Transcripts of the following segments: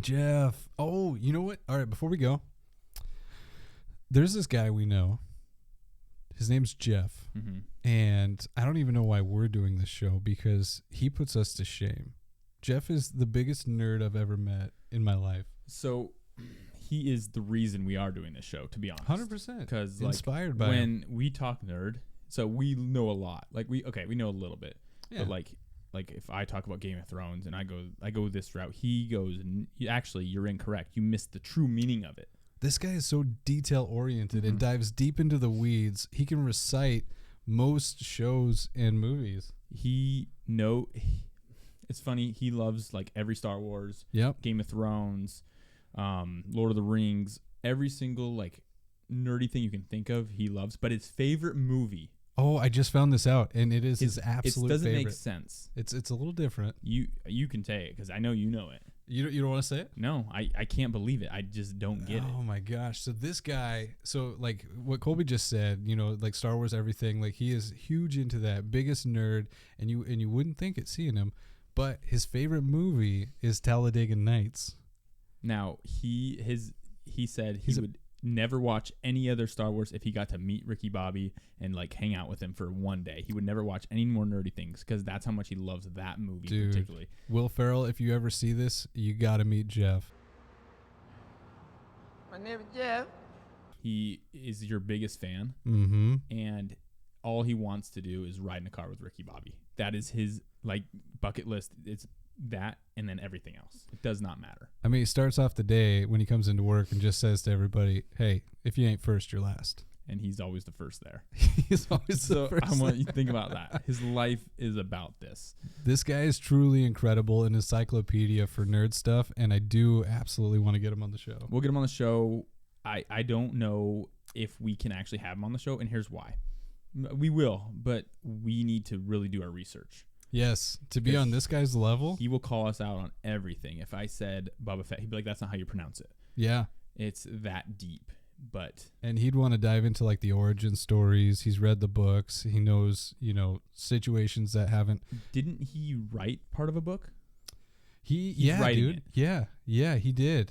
Jeff. Oh, you know what? All right, before we go, there's this guy we know. His name's Jeff. Mm-hmm. And I don't even know why we're doing this show because he puts us to shame. Jeff is the biggest nerd I've ever met in my life. So he is the reason we are doing this show, to be honest. 100%. Because inspired by when him. we talk nerd, so we know a lot. Like we know a little bit. Yeah. But like if I talk about Game of Thrones and I go this route, he goes, actually, you're incorrect. You missed the true meaning of it. This guy is so detail-oriented and dives deep into the weeds. He can recite most shows and movies. It's funny. He loves like every Star Wars, Yep. Game of Thrones, Lord of the Rings, every single like nerdy thing you can think of. He loves, but his favorite movie. Oh, I just found this out, and it is his absolute It doesn't favorite. make sense. It's a little different. You can say it because I know you know it. You don't want to say it? No, I can't believe it. I just don't get it. Oh my gosh. So this guy, like what Colby just said, like Star Wars, everything, like he is huge into that, biggest nerd, and you wouldn't think it seeing him, but his favorite movie is Talladega Nights. Now, he said he would never watch any other Star Wars if he got to meet Ricky Bobby and like hang out with him for one day. He would never watch any more nerdy things because that's how much he loves that movie. Dude, particularly. Will Ferrel, if you ever see this, you got to meet Jeff. My name is Jeff. He is your biggest fan, and all he wants to do is ride in a car with Ricky Bobby. That is his like bucket list. It's that and then everything else. It does not matter. I mean, he starts off the day when he comes into work and just says to everybody, hey, if you ain't first, you're last. And he's always the first there. He's always the first. I want you to think about that. His life is about this. This guy is truly incredible, an encyclopedia for nerd stuff, and I do absolutely want to get him on the show. We'll get him on the show. I don't know if we can actually have him on the show, and here's why. We will, but we need to really do our research. Yes, to be on this guy's level. He will call us out on everything. If I said Boba Fett, he'd be like, that's not how you pronounce it. Yeah. It's that deep. And he'd want to dive into like the origin stories. He's read the books. He knows, situations that haven't. Didn't he write part of a book? He's writing dude. It. Yeah, he did.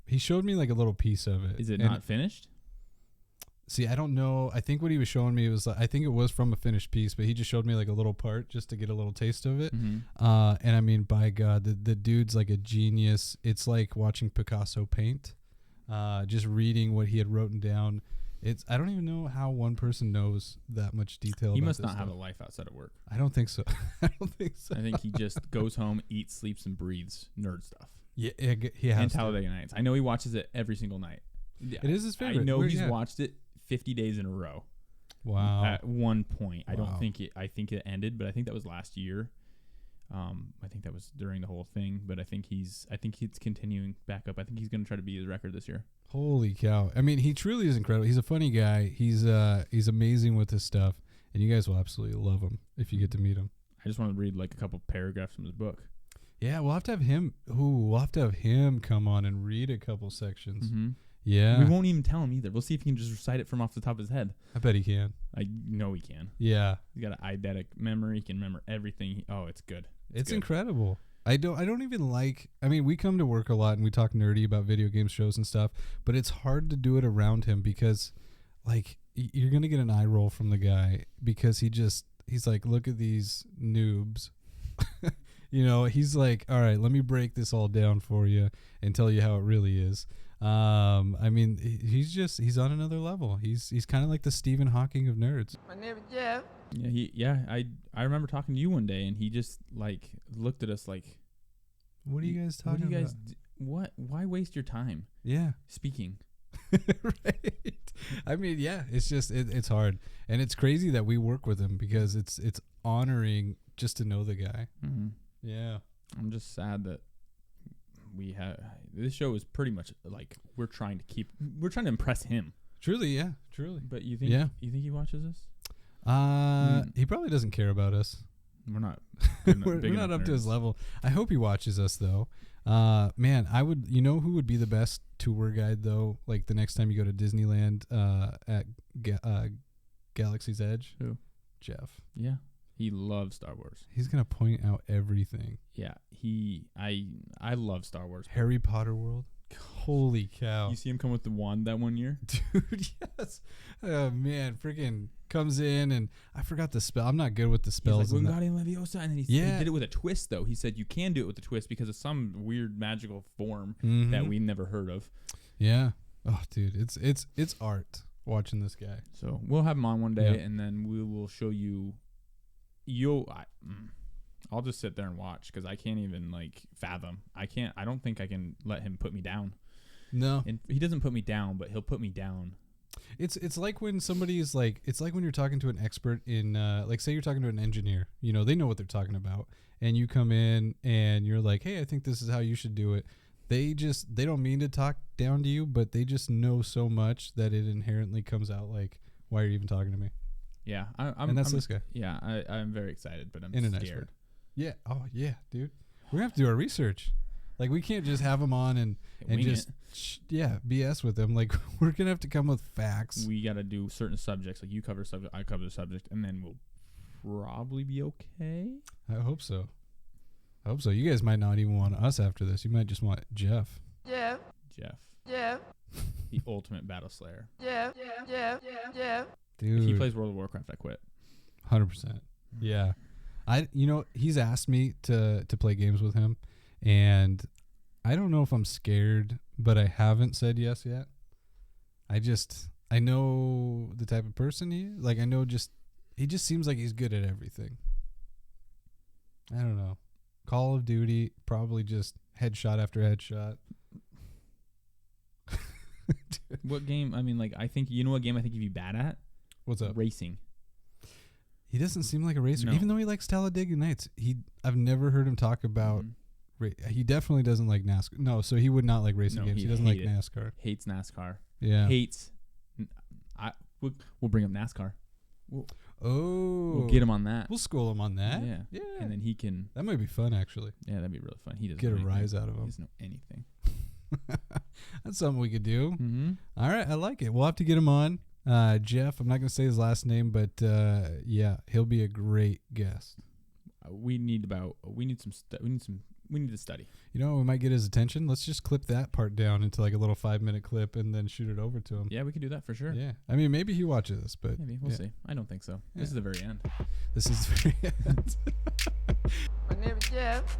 He showed me like a little piece of it. Is it not finished? See, I don't know. I think what he was showing me was, I think it was from a finished piece, but he just showed me like a little part just to get a little taste of it. Mm-hmm. And I mean, by God, the dude's like a genius. It's like watching Picasso paint. Just reading what he had written down. I don't even know how one person knows that much detail. He about must this not stuff. have a life outside of work. I don't think so. I think he just goes home, eats, sleeps, and breathes nerd stuff. Yeah, he has. And Talladega Nights. I know he watches it every single night. It is his favorite. I know he's watched it 50 days in a row. Wow. At one point. Wow. I think it ended, but I think that was last year. I think that was during the whole thing, but I think it's continuing back up. I think he's going to try to beat his record this year. Holy cow. I mean, he truly is incredible. He's a funny guy. He's amazing with his stuff, and you guys will absolutely love him if you get to meet him. I just want to read like a couple paragraphs from his book. Yeah, we'll have to have him. We'll have to have him come on and read a couple sections. Mm-hmm. Yeah. We won't even tell him either. We'll see if he can just recite it from off the top of his head. I bet he can. I know he can. Yeah. He's got an eidetic memory. He can remember everything. It's good. It's good. Incredible. I don't even like, I mean, we come to work a lot and we talk nerdy about video game shows and stuff, but it's hard to do it around him because like you're going to get an eye roll from the guy because he's like, look at these noobs. He's like, all right, let me break this all down for you and tell you how it really is. I mean, he's on another level. He's kind of like the Stephen Hawking of nerds. My name is Jeff. Yeah, I remember talking to you one day, and he just like looked at us like, "What are you guys talking about? What? Why waste your time? Yeah, speaking." Right. I mean, yeah, it's just it's hard, and it's crazy that we work with him because it's honoring just to know the guy. Mm-hmm. Yeah, I'm just sad that we have this show is pretty much like we're trying to impress him. Truly, yeah, truly. But you think he watches this? He probably doesn't care about us. We're not. We're not up to his level. I hope he watches us though. Man, I would. You know who would be the best tour guide though? Like the next time you go to Disneyland at Galaxy's Edge. Who? Jeff. Yeah. He loves Star Wars. He's gonna point out everything. Yeah, I love Star Wars. Harry Potter world. Holy cow! You see him come with the wand that one year, dude. Yes. Oh man, freaking comes in and I forgot the spell. I'm not good with the spells. He's like, Wingardium Leviosa, and then he Yeah. did it with a twist though. He said you can do it with a twist because of some weird magical form Mhm. that we never heard of. Yeah. Oh, dude, it's art watching this guy. So we'll have him on one day, Yep. and then we will show you. I'll just sit there and watch because I can't even like fathom. I don't think I can let him put me down. No. And he doesn't put me down, but he'll put me down. It's like when somebody's like, it's like when you're talking to an expert in like, say you're talking to an engineer, you know, they know what they're talking about, and you come in and you're like, hey, I think this is how you should do it. They don't mean to talk down to you, but they just know so much that it inherently comes out like, why are you even talking to me? Yeah, and that's this guy. Yeah, I'm very excited, but I'm In a nice way. scared. Yeah. Oh yeah, dude. We're gonna have to do our research. Like, we can't just have him on and Wing just BS with him. Like, we're gonna have to come with facts. We got to do certain subjects. Like you cover subject, I cover the subject, and then we'll probably be okay. I hope so. You guys might not even want us after this. You might just want Jeff. Jeff. The ultimate battle slayer. Dude. If he plays World of Warcraft, I quit. 100%. Yeah. He's asked me to play games with him, and I don't know if I'm scared, but I haven't said yes yet. I know the type of person he is. Like, he just seems like he's good at everything. I don't know. Call of Duty, probably just headshot after headshot. What game? I mean, like, I think, you know what game I think he'd be bad at? What's up? Racing. He doesn't seem like a racer. No. Even though he likes Talladega Nights, I've never heard him talk about. He definitely doesn't like NASCAR. No, so he would not like racing games. He doesn't like NASCAR. Hates NASCAR. Yeah. Hates. We'll bring up NASCAR. We'll get him on that. We'll school him on that. Yeah. And then he can. That might be fun, actually. Yeah, that'd be really fun. He doesn't get a know rise out of him. He doesn't know anything. That's something we could do. Mm-hmm. All right, I like it. We'll have to get him on. Jeff, I'm not going to say his last name, but yeah, he'll be a great guest. We need to study. You know, we might get his attention. Let's just clip that part down into like a little 5-minute clip and then shoot it over to him. Yeah, we could do that for sure. Yeah. I mean, maybe he watches this, but maybe we'll see. I don't think so. Yeah. This is the very end. This is the very end. My name is Jeff.